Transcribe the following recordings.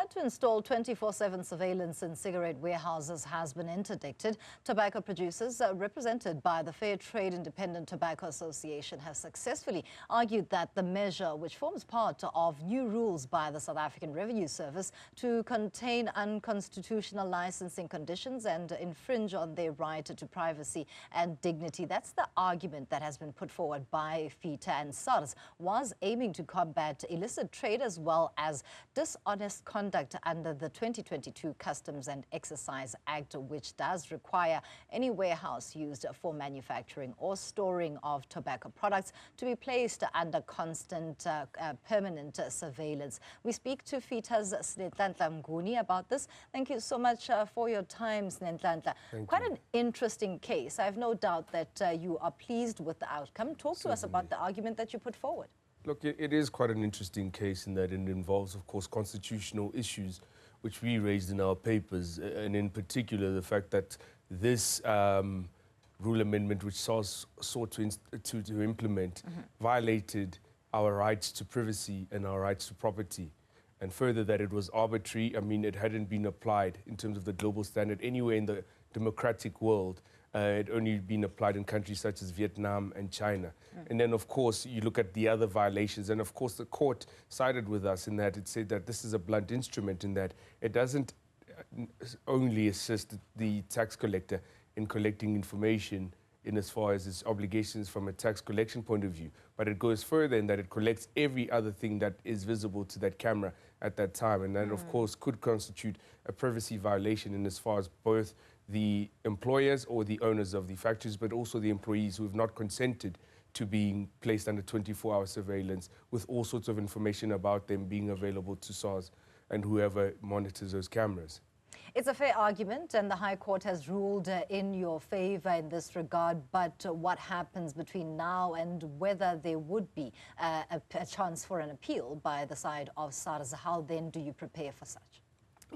plan to install 24/7 surveillance in cigarette warehouses has been interdicted. Tobacco producers, represented by the Fair Trade Independent Tobacco Association, have successfully argued that the measure, which forms part of new rules by the South African Revenue Service to contain unconstitutional licensing conditions and infringe on their right to privacy and dignity. That's the argument that has been put forward by FITA and Sars, was aiming to combat illicit trade as well as dishonest conduct under the 2022 Customs and Excise Act, which does require any warehouse used for manufacturing or storing of tobacco products to be placed under constant, permanent surveillance. We speak to FITA's Sinenhlanhla Mnguni about this. Thank you so much for your time, Sinenhlanhla. Quite an interesting case. I have no doubt that you are pleased with the outcome. Talk to us about the argument that you put forward. Look, it is quite an interesting case in that it involves, of course, constitutional issues which we raised in our papers, and in particular the fact that this rule amendment which Sars sought to implement violated our rights to privacy and our rights to property. And further, that it was arbitrary. I mean, it hadn't been applied in terms of the global standard anywhere in the democratic world. It only been applied in countries such as Vietnam and China. And then, of course, you look at the other violations. And, of course, the court sided with us in that it said that this is a blunt instrument, in that it doesn't only assist the tax collector in collecting information in as far as its obligations from a tax collection point of view, but it goes further in that it collects every other thing that is visible to that camera at that time. And that, of course, could constitute a privacy violation in as far as both the employers or the owners of the factories, but also the employees who have not consented to being placed under 24-hour surveillance with all sorts of information about them being available to SARS and whoever monitors those cameras. It's a fair argument, and the High Court has ruled in your favor in this regard. But what happens between now and whether there would be a chance for an appeal by the side of SARS? How then do you prepare for such?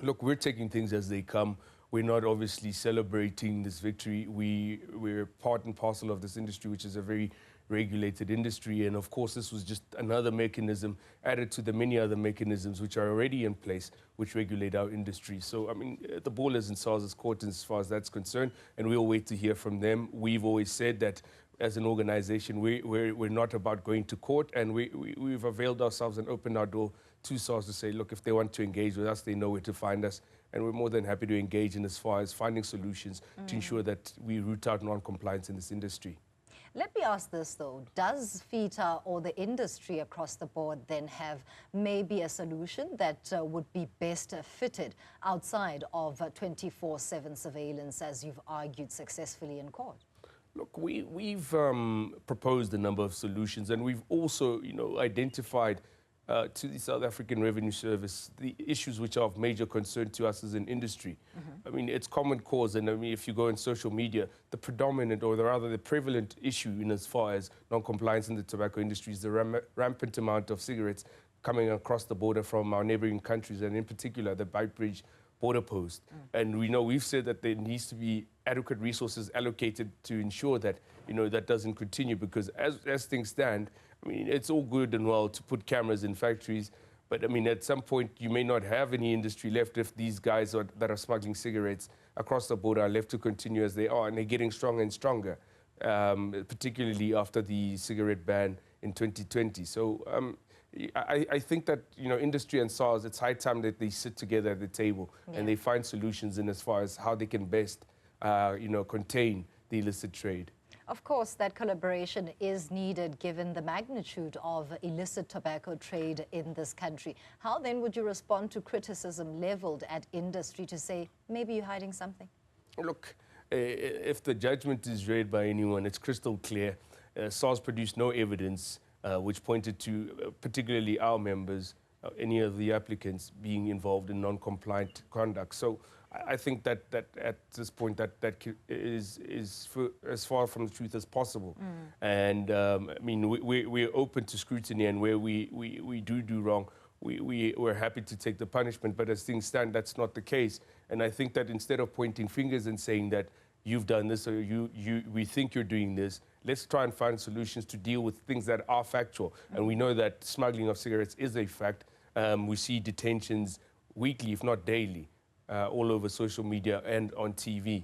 Look, we're taking things as they come. We're not obviously celebrating this victory. We're part and parcel of this industry, which is a very regulated industry. And of course, this was just another mechanism added to the many other mechanisms which are already in place, which regulate our industry. So, I mean, the ball is in SARS's court as far as that's concerned, and we'll wait to hear from them. We've always said that as an organization, we're not about going to court, and we've availed ourselves and opened our door to SARS to say, look, if they want to engage with us, they know where to find us. And we're more than happy to engage in as far as finding solutions to ensure that we root out non-compliance in this industry. Let me ask this, though. Does FITA or the industry across the board then have maybe a solution that would be best fitted outside of 24/7 surveillance, as you've argued successfully in court? Look, we've proposed a number of solutions, and we've also, identified to the South African Revenue Service the issues which are of major concern to us as an industry. I mean, it's common cause, and I mean, if you go on social media, the predominant, or rather the prevalent issue in as far as non-compliance in the tobacco industry is the rampant amount of cigarettes coming across the border from our neighboring countries, and in particular the Beitbridge border post. And we've said that there needs to be adequate resources allocated to ensure that, that doesn't continue, because as things stand, I mean, it's all good and well to put cameras in factories, but I mean, at some point you may not have any industry left if these guys that are smuggling cigarettes across the border are left to continue as they are, and they're getting stronger and stronger, particularly after the cigarette ban in 2020. So I think that, industry and SARS, it's high time that they sit together at the table and they find solutions in as far as how they can best, contain the illicit trade. Of course, that collaboration is needed given the magnitude of illicit tobacco trade in this country. How then would you respond to criticism leveled at industry to say, maybe you're hiding something? Look, if the judgment is read by anyone, it's crystal clear. SARS produced no evidence which pointed to particularly our members, any of the applicants being involved in non-compliant conduct. So I think that at this point that is as far from the truth as possible. And I mean, we're open to scrutiny, and where we do wrong, we're happy to take the punishment. But as things stand, that's not the case. And I think that instead of pointing fingers and saying that you've done this or we think you're doing this, let's try and find solutions to deal with things that are factual. And we know that smuggling of cigarettes is a fact. We see detentions weekly, if not daily, all over social media and on TV.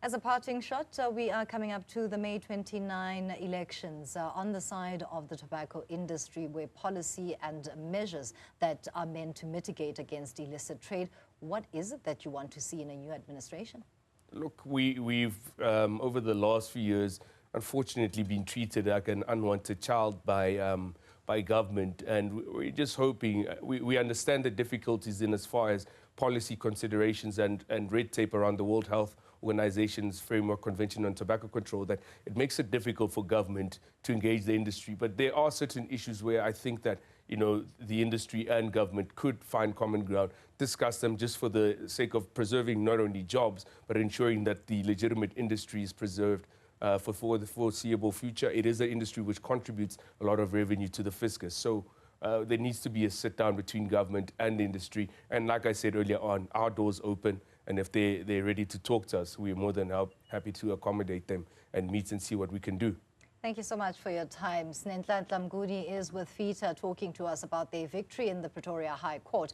As a parting shot, we are coming up to the May 29 elections. On the side of the tobacco industry, where policy and measures that are meant to mitigate against illicit trade, what is it that you want to see in a new administration? Look, we've over the last few years, unfortunately, been treated like an unwanted child by government, and we're just hoping, we understand the difficulties in as far as policy considerations and red tape around the World Health Organization's Framework Convention on Tobacco Control, that it makes it difficult for government to engage the industry. But there are certain issues where I think that, you know, the industry and government could find common ground, discuss them just for the sake of preserving not only jobs, but ensuring that the legitimate industry is preserved for the foreseeable future. It is an industry which contributes a lot of revenue to the fiscus. So there needs to be a sit-down between government and the industry. And like I said earlier on, our door's open. And if they're ready to talk to us, we're more than happy to accommodate them and meet and see what we can do. Thank you so much for your time. Sinenhlanhla Mnguni is with FITA talking to us about their victory in the Pretoria High Court.